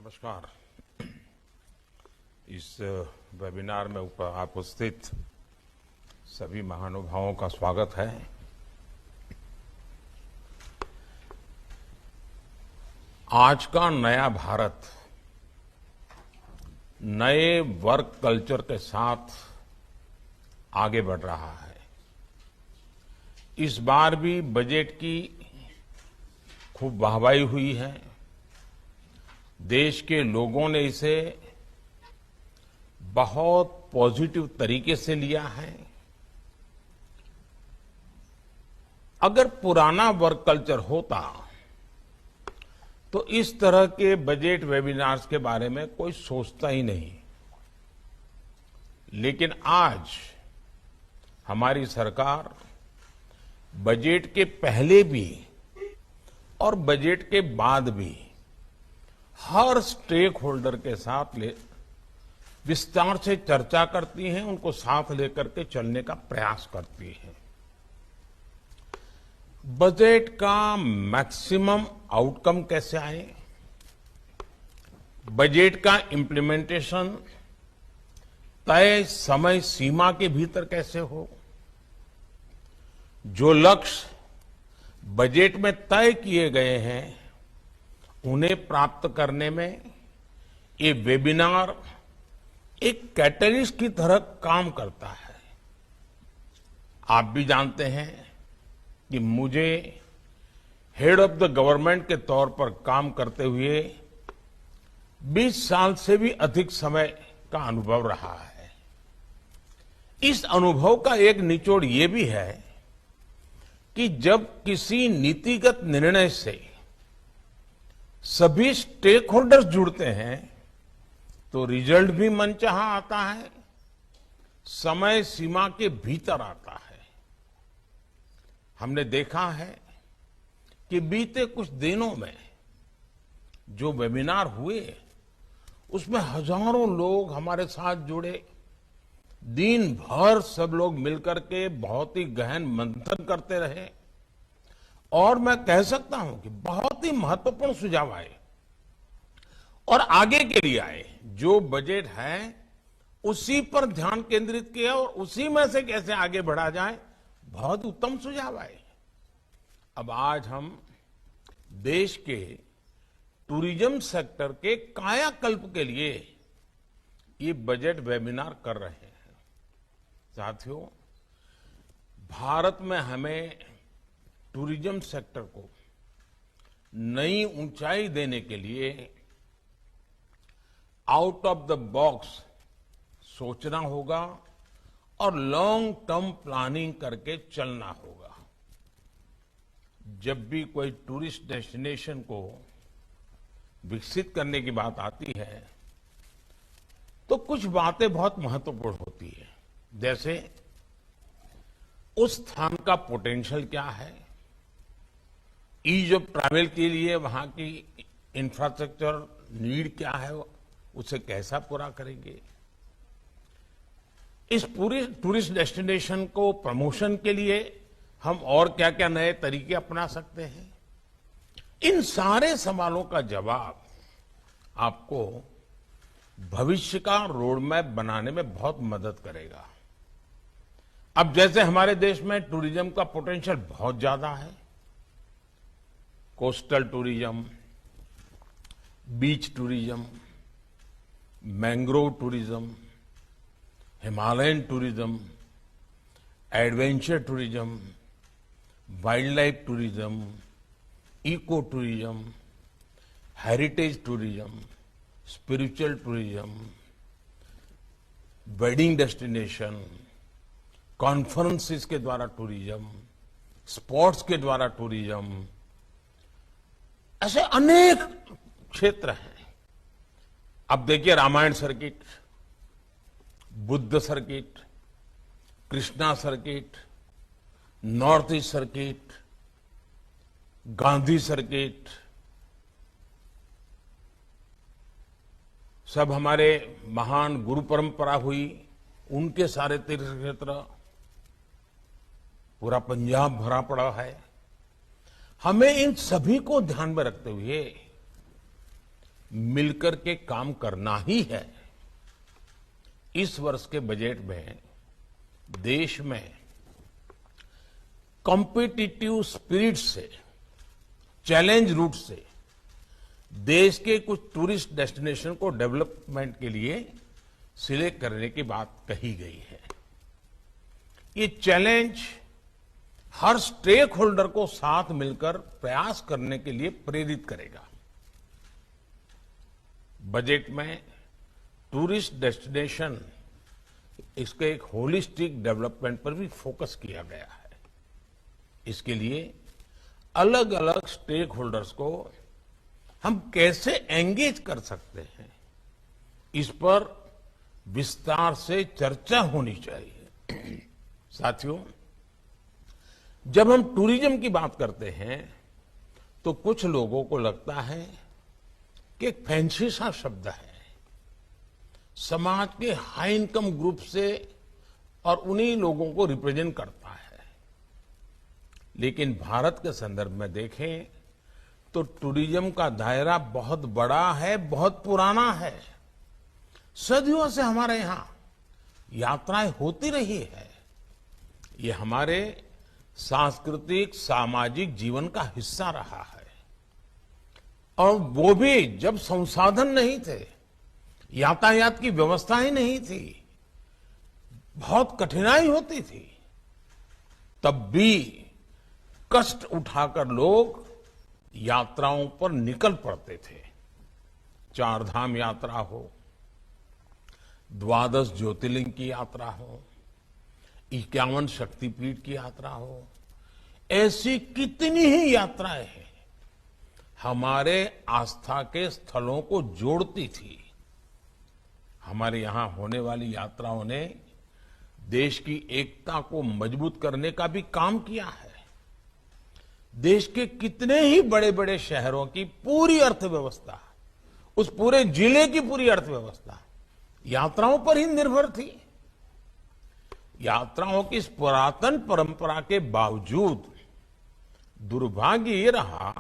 नमस्कार। इस वेबिनार में आप उपस्थित सभी महानुभावों का स्वागत है। आज का नया भारत नए वर्क कल्चर के साथ आगे बढ़ रहा है। इस बार भी बजट की खूब वाहवाही हुई है। देश के लोगों ने इसे बहुत पॉजिटिव तरीके से लिया है। अगर पुराना वर्क कल्चर होता तो इस तरह के बजट वेबिनार्स के बारे में कोई सोचता ही नहीं। लेकिन आज हमारी सरकार बजट के पहले भी और बजट के बाद भी हर स्टेक होल्डर के साथ विस्तार से चर्चा करती हैं, उनको साथ लेकर के चलने का प्रयास करती हैं। बजट का मैक्सिमम आउटकम कैसे आए, बजट का इंप्लीमेंटेशन तय समय सीमा के भीतर कैसे हो, जो लक्ष्य बजट में तय किए गए हैं उन्हें प्राप्त करने में ये वेबिनार एक कैटलिस्ट की तरह काम करता है। आप भी जानते हैं कि मुझे हेड ऑफ द गवर्नमेंट के तौर पर काम करते हुए 20 साल से भी अधिक समय का अनुभव रहा है। इस अनुभव का एक निचोड़ ये भी है कि जब किसी नीतिगत निर्णय से सभी स्टेक होल्डर्स जुड़ते हैं तो रिजल्ट भी मनचाहा आता है, समय सीमा के भीतर आता है। हमने देखा है कि बीते कुछ दिनों में जो वेबिनार हुए उसमें हजारों लोग हमारे साथ जुड़े। दिन भर सब लोग मिलकर के बहुत ही गहन मंथन करते रहे और मैं कह सकता हूं कि बहुत ही महत्वपूर्ण सुझाव आए और आगे के लिए आए। जो बजट है उसी पर ध्यान केंद्रित किया और उसी में से कैसे आगे बढ़ा जाए, बहुत उत्तम सुझाव आए। अब आज हम देश के टूरिज्म सेक्टर के कायाकल्प के लिए ये बजट वेबिनार कर रहे हैं। साथियों, भारत में हमें टूरिज्म सेक्टर को नई ऊंचाई देने के लिए आउट ऑफ द बॉक्स सोचना होगा और लॉन्ग टर्म प्लानिंग करके चलना होगा। जब भी कोई टूरिस्ट डेस्टिनेशन को विकसित करने की बात आती है तो कुछ बातें बहुत महत्वपूर्ण होती है। जैसे उस स्थान का पोटेंशियल क्या है, ईज ऑफ ट्रैवल के लिए वहां की इंफ्रास्ट्रक्चर नीड क्या है, उसे कैसा पूरा करेंगे, इस पूरे टूरिस्ट डेस्टिनेशन को प्रमोशन के लिए हम और क्या क्या नए तरीके अपना सकते हैं। इन सारे सवालों का जवाब आपको भविष्य का रोड मैप बनाने में बहुत मदद करेगा। अब जैसे हमारे देश में टूरिज्म का पोटेंशियल बहुत ज्यादा है, coastal tourism, beach tourism, mangrove tourism, Himalayan tourism, adventure tourism, wildlife tourism, eco tourism, heritage tourism, spiritual tourism, wedding destination, conferences के द्वारा टूरिज्म, स्पोर्ट्स के द्वारा टूरिज्म, ऐसे अनेक क्षेत्र हैं। अब देखिए, Ramayana circuit, Buddha circuit, Krishna circuit, north east circuit, Gandhi circuit, सब हमारे महान गुरु परंपरा हुई, उनके सारे तीर्थ क्षेत्र, पूरा पंजाब भरा पड़ा है। हमें इन सभी को ध्यान में रखते हुए मिलकर के काम करना ही है। इस वर्ष के बजट में देश में कॉम्पिटिटिव स्पिरिट से, चैलेंज रूट से देश के कुछ टूरिस्ट डेस्टिनेशन को डेवलपमेंट के लिए सिलेक्ट करने की बात कही गई है। ये चैलेंज हर स्टेक होल्डर को साथ मिलकर प्रयास करने के लिए प्रेरित करेगा। बजट में टूरिस्ट डेस्टिनेशन, इसके एक होलिस्टिक डेवलपमेंट पर भी फोकस किया गया है। इसके लिए अलग अलग स्टेक होल्डर्स को हम कैसे एंगेज कर सकते हैं, इस पर विस्तार से चर्चा होनी चाहिए। साथियों, जब हम टूरिज्म की बात करते हैं तो कुछ लोगों को लगता है कि एक फैंसी सा शब्द है, समाज के हाई इनकम ग्रुप से और उन्हीं लोगों को रिप्रेजेंट करता है। लेकिन भारत के संदर्भ में देखें तो टूरिज्म का दायरा बहुत बड़ा है, बहुत पुराना है। सदियों से हमारे यहां यात्राएं होती रही है। ये हमारे सांस्कृतिक सामाजिक जीवन का हिस्सा रहा है, और वो भी जब संसाधन नहीं थे, यातायात की व्यवस्था ही नहीं थी, बहुत कठिनाई होती थी, तब भी कष्ट उठाकर लोग यात्राओं पर निकल पड़ते थे। चार धाम यात्रा हो, 12 ज्योतिर्लिंग की यात्रा हो, 51 शक्तिपीठ की यात्रा हो, ऐसी कितनी ही यात्राएं हैं हमारे आस्था के स्थलों को जोड़ती थी। हमारे यहां होने वाली यात्राओं ने देश की एकता को मजबूत करने का भी काम किया है। देश के कितने ही बड़े बड़े शहरों की पूरी अर्थव्यवस्था, उस पूरे जिले की पूरी अर्थव्यवस्था यात्राओं पर ही निर्भर थी। यात्राओं की इस पुरातन परंपरा के बावजूद दुर्भाग्य ये रहा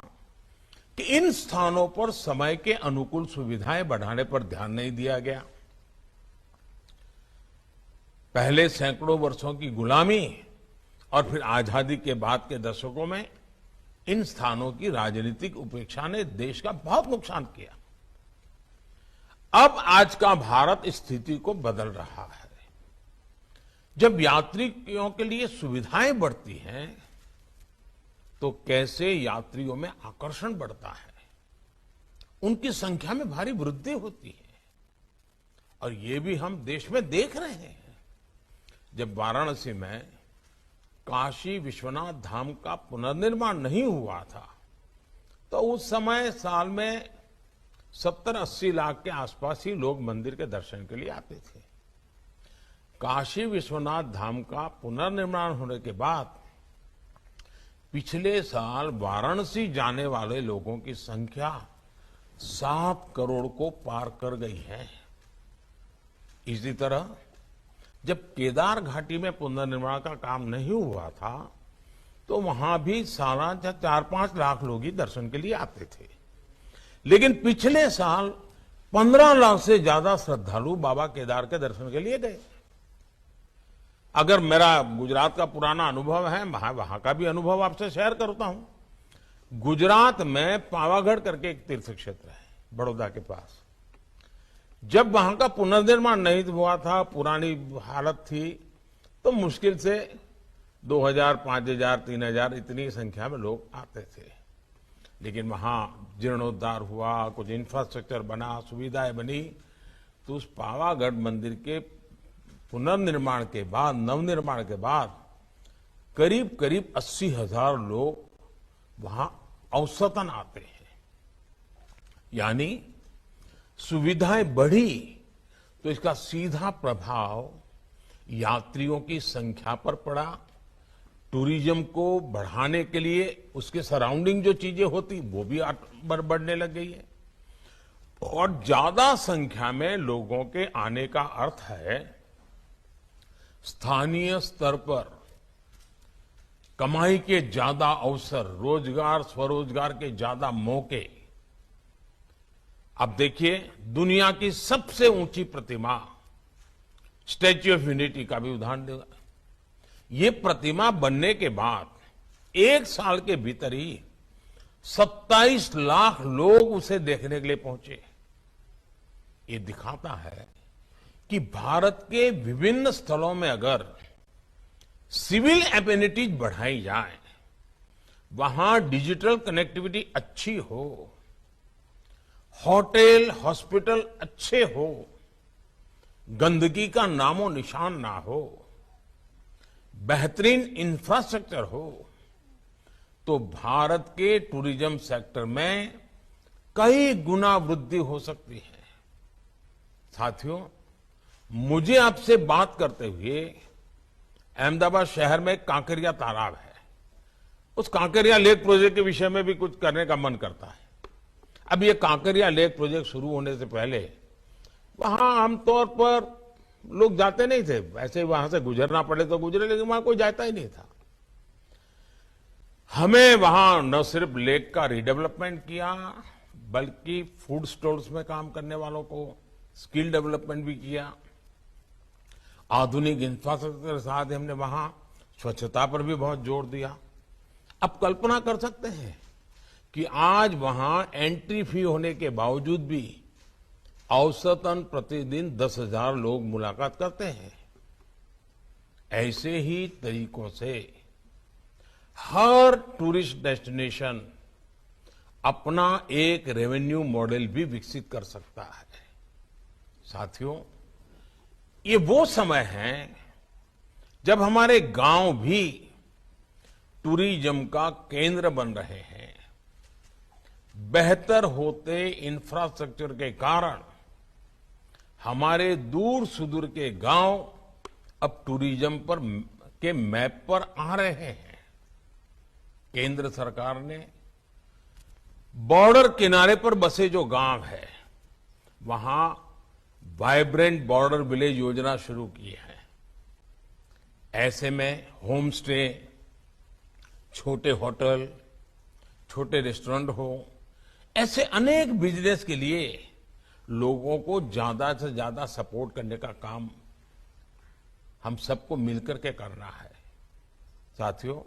कि इन स्थानों पर समय के अनुकूल सुविधाएं बढ़ाने पर ध्यान नहीं दिया गया। पहले सैकड़ों वर्षों की गुलामी और फिर आजादी के बाद के दशकों में इन स्थानों की राजनीतिक उपेक्षा ने देश का बहुत नुकसान किया। अब आज का भारत इस स्थिति को बदल रहा है। जब यात्रियों के लिए सुविधाएं बढ़ती हैं तो कैसे यात्रियों में आकर्षण बढ़ता है, उनकी संख्या में भारी वृद्धि होती है। और ये भी हम देश में देख रहे हैं। जब वाराणसी में काशी विश्वनाथ धाम का पुनर्निर्माण नहीं हुआ था तो उस समय साल में 70-80 लाख के आसपास ही लोग मंदिर के दर्शन के लिए आते थे। काशी विश्वनाथ धाम का पुनर्निर्माण होने के बाद पिछले साल वाराणसी जाने वाले लोगों की संख्या 7 करोड़ को पार कर गई है। इसी तरह जब केदार घाटी में पुनर्निर्माण का काम नहीं हुआ था तो वहां भी सालाना 4-5 लाख लोग ही दर्शन के लिए आते थे। लेकिन पिछले साल 15 लाख से ज्यादा श्रद्धालु बाबा केदार के दर्शन के लिए गए। अगर मेरा गुजरात का पुराना अनुभव है, वहां का भी अनुभव आपसे शेयर करता हूं। गुजरात में पावागढ़ करके एक तीर्थ क्षेत्र है बड़ौदा के पास। जब वहां का पुनर्निर्माण नहीं हुआ था, पुरानी हालत थी, तो मुश्किल से 2000, 5000, 3000 इतनी संख्या में लोग आते थे। लेकिन वहां जीर्णोद्धार हुआ, कुछ इंफ्रास्ट्रक्चर बना, सुविधाएं बनी, तो उस पावागढ़ मंदिर के पुनर्निर्माण के बाद, नवनिर्माण के बाद करीब करीब 80,000 लोग वहां औसतन आते हैं। यानी सुविधाएं बढ़ी तो इसका सीधा प्रभाव यात्रियों की संख्या पर पड़ा। टूरिज्म को बढ़ाने के लिए उसके सराउंडिंग जो चीजें होती वो भी बढ़ने लग गई है। और ज्यादा संख्या में लोगों के आने का अर्थ है स्थानीय स्तर पर कमाई के ज्यादा अवसर, रोजगार, स्वरोजगार के ज्यादा मौके। अब देखिए, दुनिया की सबसे ऊंची प्रतिमा स्टैच्यू ऑफ यूनिटी का भी उदाहरण देगा। ये प्रतिमा बनने के बाद 1 साल के भीतर ही 27 लाख लोग उसे देखने के लिए पहुंचे। ये दिखाता है कि भारत के विभिन्न स्थलों में अगर सिविल एमेनिटीज बढ़ाई जाए, वहां डिजिटल कनेक्टिविटी अच्छी हो, होटल हॉस्पिटल अच्छे हो, गंदगी का नामो निशान ना हो, बेहतरीन इंफ्रास्ट्रक्चर हो, तो भारत के टूरिज्म सेक्टर में कई गुना वृद्धि हो सकती है। साथियों, मुझे आपसे बात करते हुए अहमदाबाद शहर में कांकरिया तालाब है, उस कांकरिया लेक प्रोजेक्ट के विषय में भी कुछ करने का मन करता है। अब ये कांकरिया लेक प्रोजेक्ट शुरू होने से पहले वहां आमतौर पर लोग जाते नहीं थे, वैसे वहां से गुजरना पड़े तो गुजरे, लेकिन वहां कोई जाता ही नहीं था। हमें वहां न सिर्फ लेक का रीडेवलपमेंट किया, बल्कि फूड स्टोर्स में काम करने वालों को स्किल डेवलपमेंट भी किया। आधुनिक इंफ्रास्ट्रक्चर के साथ हमने वहां स्वच्छता पर भी बहुत जोर दिया। अब कल्पना कर सकते हैं कि आज वहां एंट्री फी होने के बावजूद भी औसतन प्रतिदिन 10,000 लोग मुलाकात करते हैं। ऐसे ही तरीकों से हर टूरिस्ट डेस्टिनेशन अपना एक रेवेन्यू मॉडल भी विकसित कर सकता है। साथियों, ये वो समय है जब हमारे गांव भी टूरिज्म का केंद्र बन रहे हैं। बेहतर होते इंफ्रास्ट्रक्चर के कारण हमारे दूर सुदूर के गांव अब टूरिज्म पर के मैप पर आ रहे हैं। केंद्र सरकार ने बॉर्डर किनारे पर बसे जो गांव है, वहां वाइब्रेंट बॉर्डर विलेज योजना शुरू की है। ऐसे में होम स्टे, छोटे होटल, छोटे रेस्टोरेंट हो, ऐसे अनेक बिजनेस के लिए लोगों को ज्यादा से ज्यादा सपोर्ट करने का काम हम सबको मिलकर के करना है। साथियों,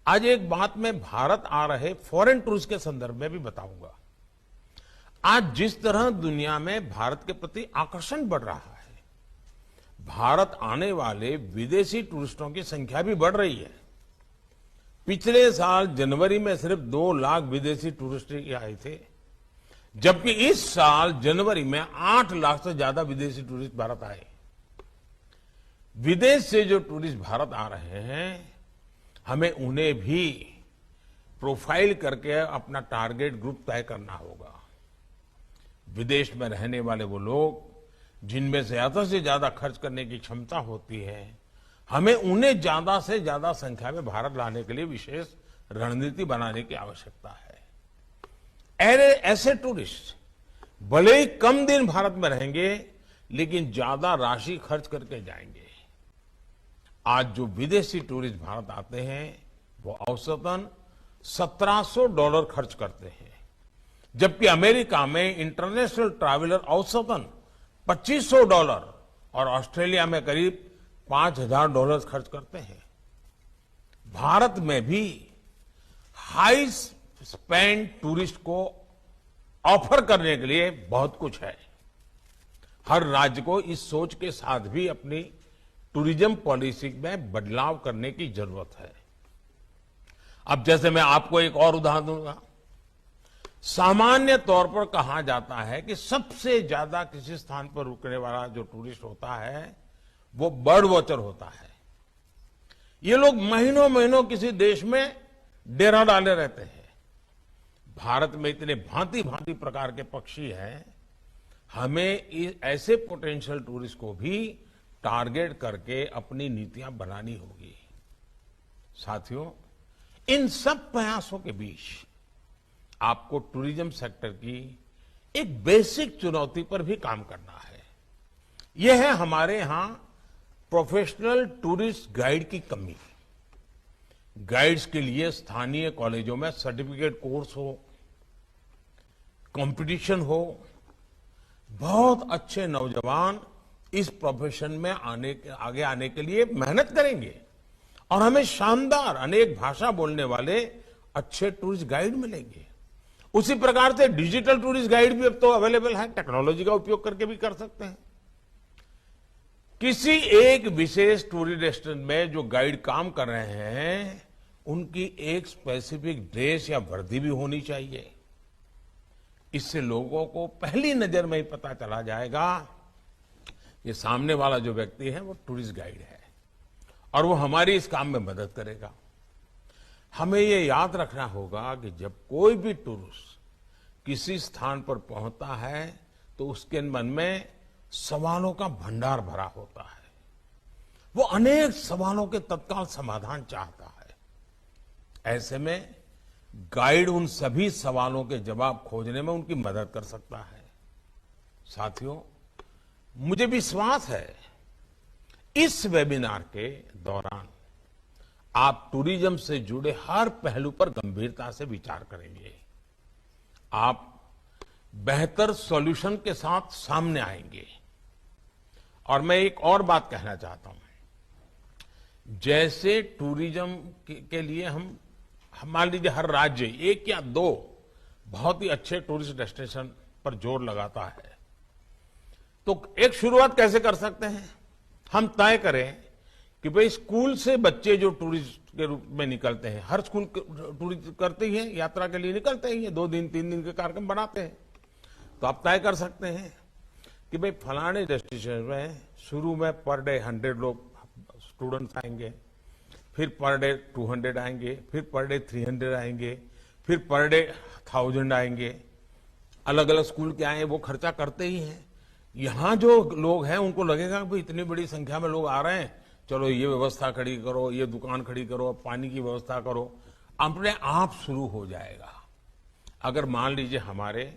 आज एक बात मैं भारत आ रहे फॉरेन टूरिस्ट के संदर्भ में भी बताऊंगा। आज जिस तरह दुनिया में भारत के प्रति आकर्षण बढ़ रहा है, भारत आने वाले विदेशी टूरिस्टों की संख्या भी बढ़ रही है। पिछले साल जनवरी में सिर्फ 2 लाख विदेशी टूरिस्ट आए थे, जबकि इस साल जनवरी में 8 लाख से ज्यादा विदेशी टूरिस्ट भारत आए। विदेश से जो टूरिस्ट भारत आ रहे हैं, हमें उन्हें भी प्रोफाइल करके अपना टारगेट ग्रुप तय करना होगा। विदेश में रहने वाले वो लोग जिनमें ज्यादा से ज्यादा खर्च करने की क्षमता होती है, हमें उन्हें ज्यादा से ज्यादा संख्या में भारत लाने के लिए विशेष रणनीति बनाने की आवश्यकता है। ऐसे टूरिस्ट भले ही कम दिन भारत में रहेंगे, लेकिन ज्यादा राशि खर्च करके जाएंगे। आज जो विदेशी टूरिस्ट भारत आते हैं, वो औसतन $1,700 खर्च करते हैं, जबकि अमेरिका में इंटरनेशनल ट्रैवलर औसतन $2,500 और ऑस्ट्रेलिया में करीब $5,000 खर्च करते हैं। भारत में भी हाई स्पेंड टूरिस्ट को ऑफर करने के लिए बहुत कुछ है। हर राज्य को इस सोच के साथ भी अपनी टूरिज्म पॉलिसी में बदलाव करने की जरूरत है। अब जैसे मैं आपको एक और उदाहरण दूंगा। सामान्य तौर पर कहा जाता है कि सबसे ज्यादा किसी स्थान पर रुकने वाला जो टूरिस्ट होता है, वो बर्ड वॉचर होता है। ये लोग महीनों महीनों किसी देश में डेरा डाले रहते हैं। भारत में इतने भांति भांति प्रकार के पक्षी हैं, हमें ऐसे पोटेंशियल टूरिस्ट को भी टारगेट करके अपनी नीतियां बनानी होगी। साथियों, इन सब प्रयासों के बीच आपको टूरिज्म सेक्टर की एक बेसिक चुनौती पर भी काम करना है। यह है हमारे यहां प्रोफेशनल टूरिस्ट गाइड की कमी। गाइड्स के लिए स्थानीय कॉलेजों में सर्टिफिकेट कोर्स हो, कंपटीशन हो, बहुत अच्छे नौजवान इस प्रोफेशन में आगे आने के लिए मेहनत करेंगे और हमें शानदार अनेक भाषा बोलने वाले अच्छे टूरिस्ट गाइड मिलेंगे। उसी प्रकार से डिजिटल टूरिस्ट गाइड भी अब तो अवेलेबल है, टेक्नोलॉजी का उपयोग करके भी कर सकते हैं। किसी एक विशेष टूरिस्ट डेस्टिनेशन में जो गाइड काम कर रहे हैं, उनकी एक स्पेसिफिक ड्रेस या वर्दी भी होनी चाहिए। इससे लोगों को पहली नजर में ही पता चला जाएगा ये सामने वाला जो व्यक्ति है वो टूरिस्ट गाइड है और वो हमारी इस काम में मदद करेगा। हमें ये याद रखना होगा कि जब कोई भी टूरिस्ट किसी स्थान पर पहुंचता है तो उसके मन में सवालों का भंडार भरा होता है। वो अनेक सवालों के तत्काल समाधान चाहता है। ऐसे में गाइड उन सभी सवालों के जवाब खोजने में उनकी मदद कर सकता है। साथियों, मुझे विश्वास है इस वेबिनार के दौरान आप टूरिज्म से जुड़े हर पहलू पर गंभीरता से विचार करेंगे। आप बेहतर सॉल्यूशन के साथ सामने आएंगे। और मैं एक और बात कहना चाहता हूं, जैसे टूरिज्म के लिए हम मान लीजिए हर राज्य एक या दो बहुत ही अच्छे टूरिस्ट डेस्टिनेशन पर जोर लगाता है, तो एक शुरुआत कैसे कर सकते हैं? हम तय करें कि भाई स्कूल से बच्चे जो टूरिस्ट के रूप में निकलते हैं, हर स्कूल टूरिस्ट करते ही है, यात्रा के लिए निकलते ही है, 2 दिन 3 दिन के कार्यक्रम बनाते हैं। तो आप तय कर सकते हैं कि भाई फलाने डेस्टिनेशन में शुरू में पर डे 100 लोग स्टूडेंट्स आएंगे, फिर पर डे 200 आएंगे, फिर पर डे 300 आएंगे, फिर पर डे 1000 आएंगे। अलग अलग स्कूल के आए वो खर्चा करते ही हैं। यहां जो लोग हैं उनको लगेगा कि इतनी बड़ी संख्या में लोग आ रहे हैं, चलो ये व्यवस्था खड़ी करो, ये दुकान खड़ी करो, पानी की व्यवस्था करो, अपने आप शुरू हो जाएगा। अगर मान लीजिए हमारे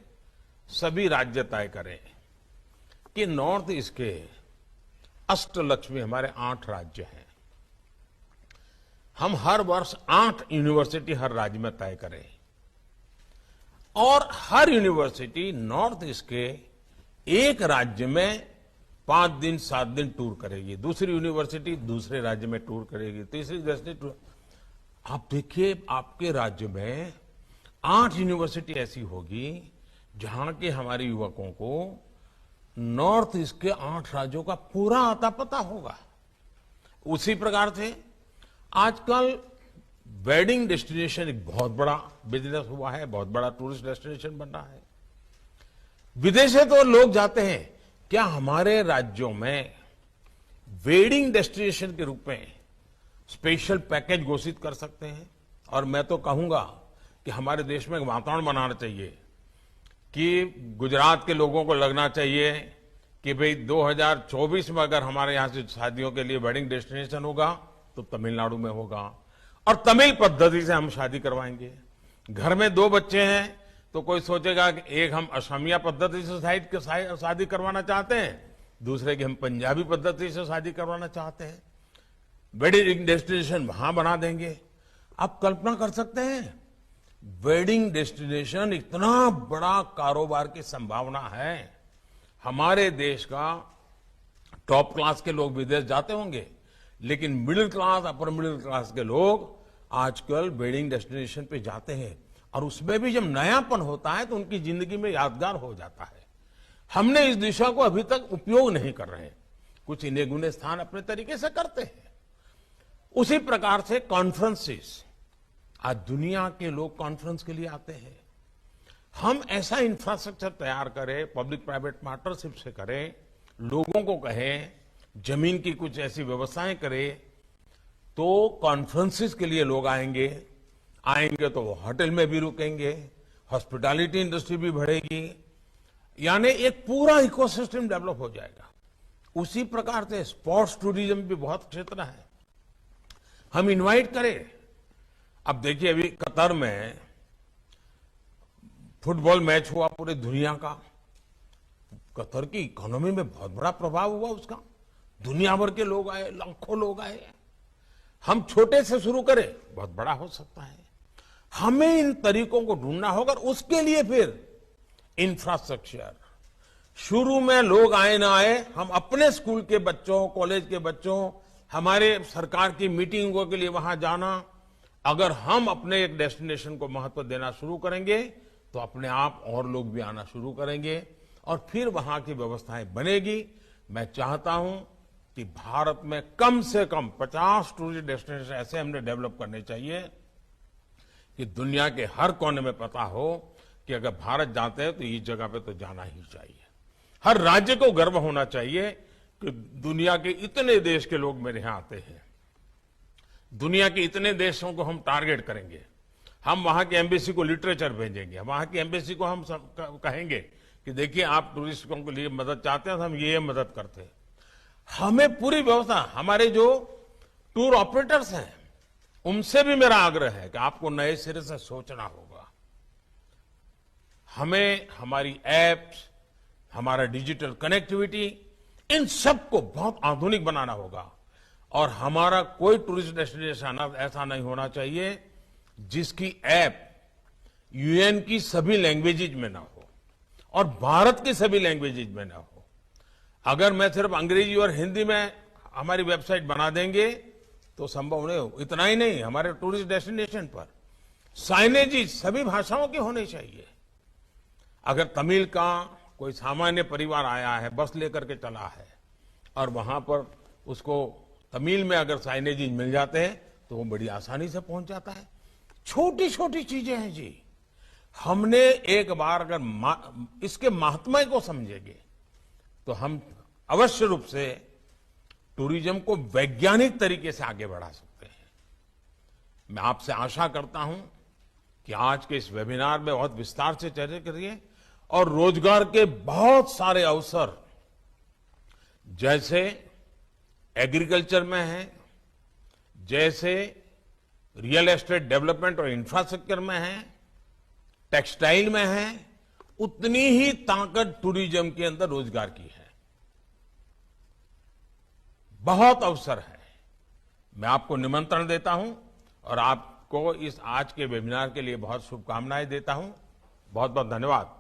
सभी राज्य तय करें कि नॉर्थ ईस्ट के अष्टलक्ष्मी हमारे 8 राज्य हैं, हम हर वर्ष 8 यूनिवर्सिटी हर राज्य में तय करें और हर यूनिवर्सिटी नॉर्थ ईस्ट के एक राज्य में 5 दिन 7 दिन टूर करेगी, दूसरी यूनिवर्सिटी दूसरे राज्य में टूर करेगी, तीसरी दूसरी टूर। आप देखिए आपके राज्य में 8 यूनिवर्सिटी ऐसी होगी जहां के हमारे युवकों को नॉर्थ ईस्ट के 8 राज्यों का पूरा आता पता होगा। उसी प्रकार से आजकल वेडिंग डेस्टिनेशन एक बहुत बड़ा बिजनेस हुआ है, बहुत बड़ा टूरिस्ट डेस्टिनेशन बन रहा है। विदेश से तो लोग जाते हैं, क्या हमारे राज्यों में वेडिंग डेस्टिनेशन के रूप में स्पेशल पैकेज घोषित कर सकते हैं? और मैं तो कहूंगा कि हमारे देश में एक वातावरण बनाना चाहिए कि गुजरात के लोगों को लगना चाहिए कि भाई 2024 में अगर हमारे यहां से शादियों के लिए वेडिंग डेस्टिनेशन होगा तो तमिलनाडु में होगा और तमिल पद्धति से हम शादी करवाएंगे। घर में 2 बच्चे हैं तो कोई सोचेगा कि एक हम असमिया पद्धति से शादी करवाना चाहते हैं, दूसरे की हम पंजाबी पद्धति से शादी करवाना चाहते हैं। वेडिंग डेस्टिनेशन वहां बना देंगे। आप कल्पना कर सकते हैं, वेडिंग डेस्टिनेशन इतना बड़ा कारोबार की संभावना है। हमारे देश का टॉप क्लास के लोग विदेश जाते होंगे, लेकिन middle class, upper middle class के लोग आजकल वेडिंग डेस्टिनेशन पे जाते हैं और उसमें भी जब नयापन होता है तो उनकी जिंदगी में यादगार हो जाता है। हमने इस दिशा को अभी तक उपयोग नहीं कर रहे हैं, कुछ इन्हे गुने स्थान अपने तरीके से करते हैं। उसी प्रकार से कॉन्फ्रेंसेस, आज दुनिया के लोग कॉन्फ्रेंस के लिए आते हैं। हम ऐसा इंफ्रास्ट्रक्चर तैयार करें, पब्लिक प्राइवेट पार्टनरशिप से करें, लोगों को कहें, जमीन की कुछ ऐसी व्यवस्थाएं करें, तो कॉन्फ्रेंसेस के लिए लोग आएंगे तो वो होटल में भी रुकेंगे, हॉस्पिटैलिटी इंडस्ट्री भी बढ़ेगी, यानी एक पूरा इकोसिस्टम डेवलप हो जाएगा। उसी प्रकार से स्पोर्ट्स टूरिज्म भी बहुत क्षेत्र है, हम इनवाइट करें। अब देखिए अभी कतर में फुटबॉल मैच हुआ पूरे दुनिया का, कतर की इकोनॉमी में बहुत बड़ा प्रभाव हुआ उसका, दुनिया भर के लोग आए, लाखों लोग आए। हम छोटे से शुरू करें, बहुत बड़ा हो सकता है। हमें इन तरीकों को ढूंढना होगा और उसके लिए फिर इंफ्रास्ट्रक्चर। शुरू में लोग आए ना आए, हम अपने स्कूल के बच्चों, कॉलेज के बच्चों, हमारे सरकार की मीटिंगों के लिए वहां जाना, अगर हम अपने एक डेस्टिनेशन को महत्व देना शुरू करेंगे तो अपने आप और लोग भी आना शुरू करेंगे और फिर वहां की व्यवस्थाएं बनेगी। मैं चाहता हूं कि भारत में कम से कम 50 टूरिस्ट डेस्टिनेशन ऐसे हमने डेवलप करने चाहिए कि दुनिया के हर कोने में पता हो कि अगर भारत जाते हैं तो इस जगह पे तो जाना ही चाहिए। हर राज्य को गर्व होना चाहिए कि दुनिया के इतने देश के लोग मेरे यहां आते हैं। दुनिया के इतने देशों को हम टारगेट करेंगे, हम वहां की एम्बेसी को लिटरेचर भेजेंगे, वहां की एम्बेसी को हम कहेंगे कि देखिए आप टूरिस्टों के लिए मदद चाहते हैं तो हम ये मदद करते हैं। हमें पूरी व्यवस्था, हमारे जो टूर ऑपरेटर्स हैं उनसे भी मेरा आग्रह है कि आपको नए सिरे से सोचना होगा। हमें हमारी एप्स, हमारा डिजिटल कनेक्टिविटी, इन सब को बहुत आधुनिक बनाना होगा और हमारा कोई टूरिस्ट डेस्टिनेशन ऐसा नहीं होना चाहिए जिसकी ऐप यूएन की सभी लैंग्वेजेज में ना हो और भारत की सभी लैंग्वेजेज में ना हो। अगर मैं सिर्फ अंग्रेजी और हिंदी में हमारी वेबसाइट बना देंगे तो संभव नहीं हो। इतना ही नहीं, हमारे टूरिस्ट डेस्टिनेशन पर साइनेजेज सभी भाषाओं के होने चाहिए। अगर तमिल का कोई सामान्य परिवार आया है, बस लेकर के चला है और वहां पर उसको तमिल में अगर साइनेजेज मिल जाते हैं तो वो बड़ी आसानी से पहुंच जाता है। छोटी छोटी चीजें हैं जी। हमने एक बार अगर इसके महात्मा को समझेंगे तो हम अवश्य रूप से टूरिज्म को वैज्ञानिक तरीके से आगे बढ़ा सकते हैं। मैं आपसे आशा करता हूं कि आज के इस वेबिनार में बहुत विस्तार से चर्चा करिए और रोजगार के बहुत सारे अवसर जैसे एग्रीकल्चर में है, जैसे रियल एस्टेट डेवलपमेंट और इंफ्रास्ट्रक्चर में है, टेक्सटाइल में है, उतनी ही ताकत टूरिज्म के अंदर रोजगार की है। बहुत अवसर है। मैं आपको निमंत्रण देता हूं और आपको इस आज के वेबिनार के लिए बहुत शुभकामनाएं देता हूं। बहुत बहुत धन्यवाद।